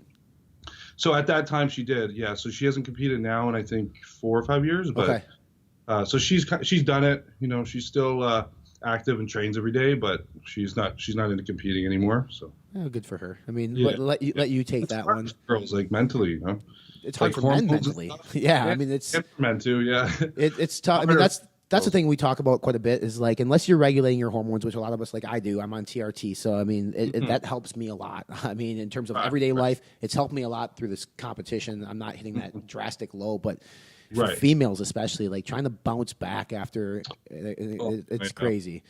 So at that time she did, yeah. So she hasn't competed now in I think 4 or 5 years, but okay. So she's done it. She's still active and trains every day, but she's not into competing anymore. So good for her. I mean, let you take that one. Girls like mentally, it's hard for men mentally. Yeah, I mean it's meant to. Yeah, it's tough. I mean that's the thing we talk about quite a bit is like unless you're regulating your hormones, which a lot of us like I do. I'm on TRT, so I mean that helps me a lot. I mean in terms of everyday life, it's helped me a lot through this competition. I'm not hitting that drastic low, but for Right. females especially, like trying to bounce back after it's crazy.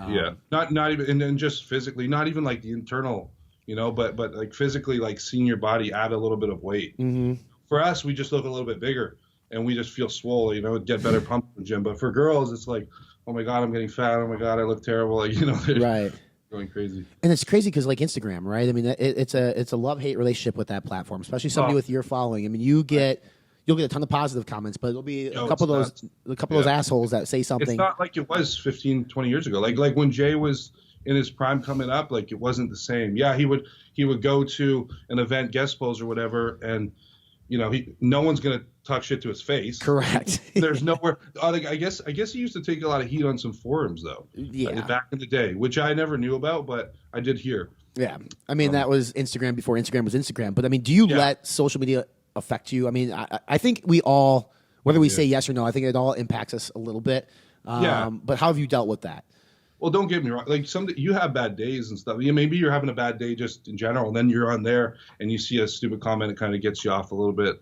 Yeah, not even, and then just physically, not even like the internal, but like physically, like seeing your body add a little bit of weight. Mm-hmm. For us, we just look a little bit bigger, and we just feel swole, get better pump in the gym. But for girls, it's like, oh my god, I'm getting fat. Oh my god, I look terrible. Like, they're Right. going crazy. And it's crazy because like Instagram, right? I mean, it's a love-hate relationship with that platform, especially somebody with your following. I mean, you'll get a ton of positive comments, but it'll be a couple of those assholes that say something. It's not like it was 15, 20 years ago. Like when Jay was in his prime coming up, like it wasn't the same. Yeah, he would go to an event, guest pose or whatever, and no one's gonna talk shit to his face. Correct. There's nowhere. I guess he used to take a lot of heat on some forums though. Yeah. Back in the day, which I never knew about, but I did hear. Yeah. I mean, that was Instagram before Instagram was Instagram. But I mean, do you let social media affect you? I mean, I think we all, whether we say yes or no, I think it all impacts us a little bit. But how have you dealt with that? Well, don't get me wrong. Like you have bad days and stuff. Maybe you're having a bad day just in general, and then you're on there and you see a stupid comment, it kind of gets you off a little bit.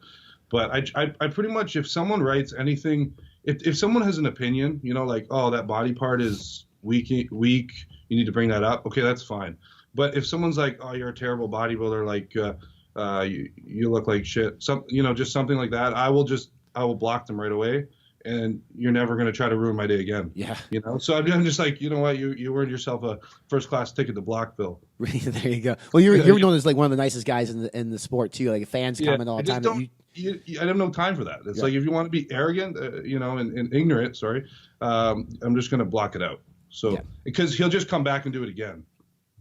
But I pretty much, if someone writes anything, if someone has an opinion, like, oh, that body part is weak, you need to bring that up. Okay, that's fine. But if someone's like, oh, you're a terrible bodybuilder, like you look like shit, just something like that, I will block them right away. And you're never going to try to ruin my day again. Yeah. So I'm just like, you know what? You earned yourself a first class ticket to Blockville. There you go. Well, you're known as like one of the nicest guys in the sport too. Like fans comment all the time. I have no time for that. It's like, if you want to be arrogant, and ignorant, I'm just going to block it out. So because he'll just come back and do it again,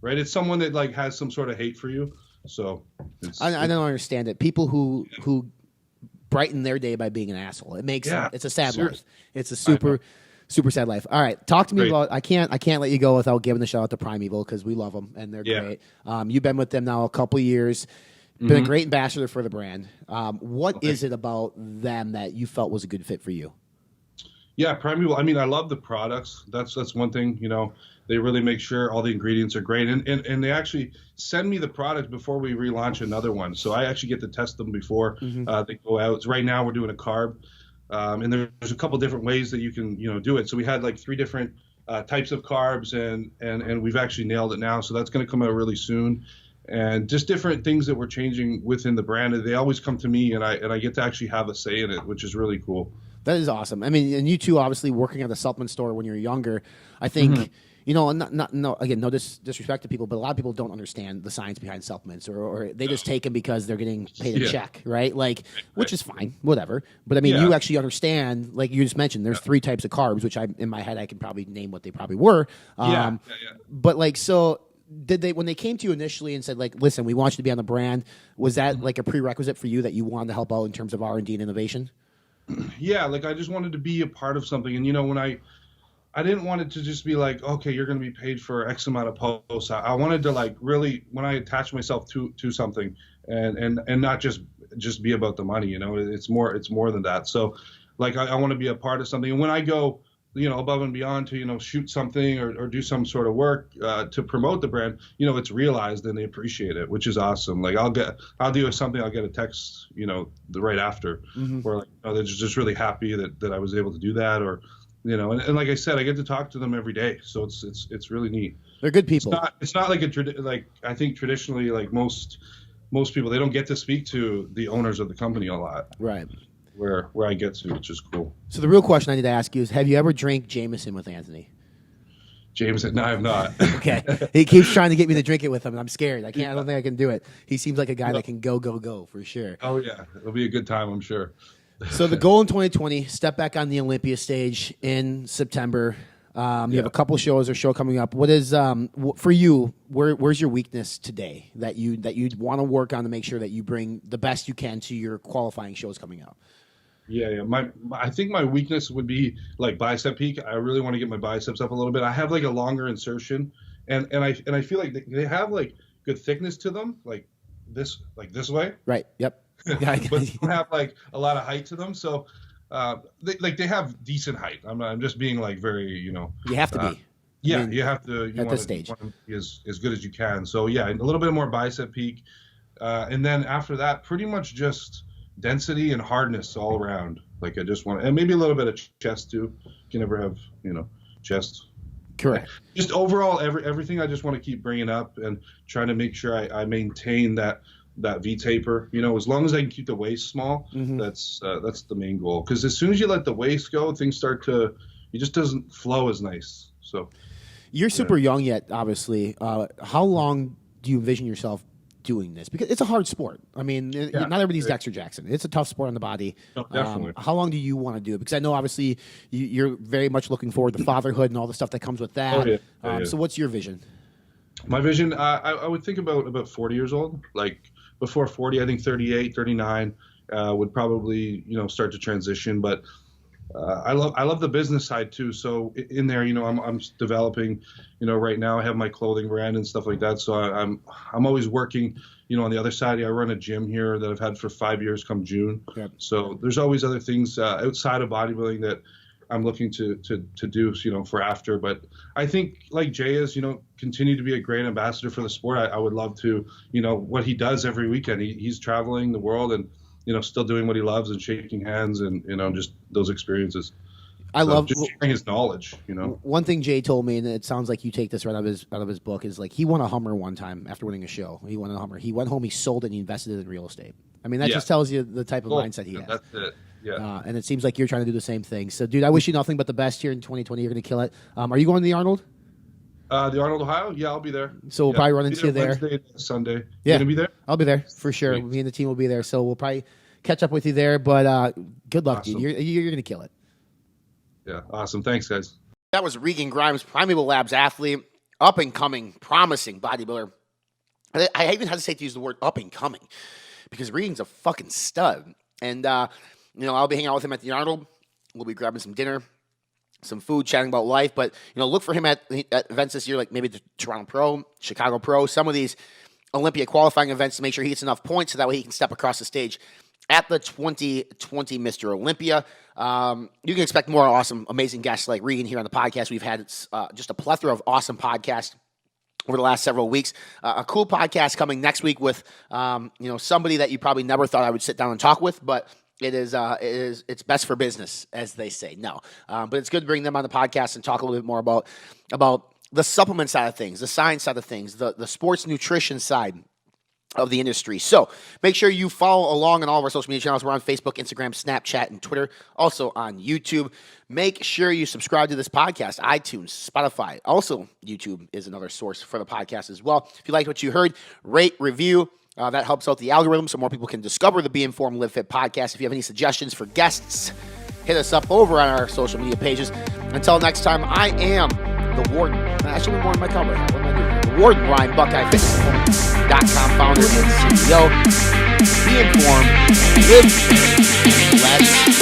right? It's someone that like has some sort of hate for you. So I don't understand it. People who brighten their day by being an asshole. It makes it's a sad life. It's a super sad life. All right, talk to me about. I can't let you go without giving the shout out to Primeval because we love them and they're great. You've been with them now a couple years. Been a great ambassador for the brand. What is it about them that you felt was a good fit for you? Yeah, Primeval. I mean, I love the products. That's one thing. They really make sure all the ingredients are great, and they actually send me the product before we relaunch another one. So I actually get to test them before they go out. So right now we're doing a carb, and there's a couple different ways that you can do it. So we had like 3 different types of carbs, and we've actually nailed it now. So that's going to come out really soon, and just different things that we're changing within the brand. And they always come to me, and I get to actually have a say in it, which is really cool. That is awesome. I mean, and you two obviously working at the supplement store when you're younger. I think. Again, no disrespect to people, but a lot of people don't understand the science behind supplements, or they just take them because they're getting paid a check, right? Like, which is fine, whatever. But I mean, you actually understand, like you just mentioned, there's 3 types of carbs, which in my head I can probably name what they probably were. But like, so did they, when they came to you initially and said like, listen, we want you to be on the brand, was that like a prerequisite for you that you wanted to help out in terms of R&D and innovation? Yeah, like I just wanted to be a part of something, and when I didn't want it to just be like, okay, you're going to be paid for X amount of posts. I wanted to like really, when I attach myself to something and not just be about the money, it's more than that. So like, I want to be a part of something. And when I go, above and beyond to, shoot something or do some sort of work to promote the brand, it's realized and they appreciate it, which is awesome. Like I'll do something, I'll get a text, right after where like, they're just really happy that I was able to do that, or, and like I said, I get to talk to them every day, so it's really neat. They're good people. It's not like I think traditionally, like most people, they don't get to speak to the owners of the company a lot. Right. Where I get to, which is cool. So the real question I need to ask you is, have you ever drank Jameson with Anthony? Jameson? No, I have not. Okay. He keeps trying to get me to drink it with him, and I'm scared. I don't think I can do it. He seems like a guy that can go for sure. Oh yeah, it'll be a good time, I'm sure. So the goal in 2020, step back on the Olympia stage in September. You have a couple shows or show coming up. What is for you? Where's your weakness today that you'd want to work on to make sure that you bring the best you can to your qualifying shows coming up? Yeah. I think my weakness would be like bicep peak. I really want to get my biceps up a little bit. I have like a longer insertion, and I feel like they have like good thickness to them, like this way. Right. Yep. But they don't have like a lot of height to them, so they have decent height. I'm just being like very, you have to be. Yeah, I mean, you have to. At this stage, want to be as good as you can. So yeah, a little bit more bicep peak, and then after that, pretty much just density and hardness all around. Like I just want, and maybe a little bit of chest too. You can never have, chest. Correct. Just overall, everything I just want to keep bringing up and trying to make sure I maintain that V taper. As long as I can keep the waist small, that's the main goal. Because as soon as you let the waist go, things start to, it just doesn't flow as nice. So you're super young yet, obviously. How long do you envision yourself doing this? Because it's a hard sport. I mean, not everybody's Dexter Jackson. It's a tough sport on the body. No, definitely. How long do you want to do it? Because I know, obviously, you're very much looking forward to fatherhood and all the stuff that comes with that. So what's your vision? My vision, I would think about 40 years old. Like before 40, I think 38, 39 would probably, start to transition. But I love the business side too. So in there, I'm developing, right now I have my clothing brand and stuff like that. So I'm always working, on the other side. I run a gym here that I've had for 5 years come June. Yep. So there's always other things outside of bodybuilding that I'm looking to do, for after. But I think like Jay is, continue to be a great ambassador for the sport. I would love to, what he does every weekend. He's traveling the world and, still doing what he loves and shaking hands and, just those experiences. I love just sharing his knowledge, One thing Jay told me, and it sounds like you take this right out of his book, is like he won a Hummer one time after winning a show. He won a Hummer. He went home, he sold it, and he invested it in real estate. I mean, that just tells you the type of mindset he has. That's it. Yeah. And it seems like you're trying to do the same thing. So, dude, I wish you nothing but the best here in 2020. You're going to kill it. Are you going to the Arnold? The Arnold, Ohio? Yeah, I'll be there. So we'll probably run into you there. Wednesday, Sunday. Yeah. You gonna be there? I'll be there for sure. Sweet. Me and the team will be there. So we'll probably catch up with you there. But good luck, Awesome. dude. You're going to kill it. Yeah, awesome. Thanks, guys. That was Regan Grimes, Primeval Labs athlete, up and coming, promising bodybuilder. I even hesitate to use the word up and coming because Regan's a fucking stud. And, I'll be hanging out with him at the Arnold. We'll be grabbing some dinner, some food, chatting about life. But, look for him at events this year, like maybe the Toronto Pro, Chicago Pro, some of these Olympia qualifying events to make sure he gets enough points so that way he can step across the stage at the 2020 Mr. Olympia. You can expect more awesome, amazing guests like Regan here on the podcast. We've had just a plethora of awesome podcasts over the last several weeks. A cool podcast coming next week with, somebody that you probably never thought I would sit down and talk with, but it's best for business, as they say. No, but it's good to bring them on the podcast and talk a little bit more about the supplement side of things, the science side of things, the sports nutrition side of the industry. So make sure you follow along on all of our social media channels. We're on Facebook, Instagram, Snapchat, and Twitter. Also on YouTube. Make sure you subscribe to this podcast, iTunes, Spotify. Also, YouTube is another source for the podcast as well. If you liked what you heard, rate, review. That helps out the algorithm so more people can discover the Be Informed Live Fit podcast. If you have any suggestions for guests, hit us up over on our social media pages. Until next time, I am the Warden. I should have worn my cowboy hat. What am I doing? The Warden, Brian Buckeye, fitness.com founder and CEO. Be informed, live fit, let's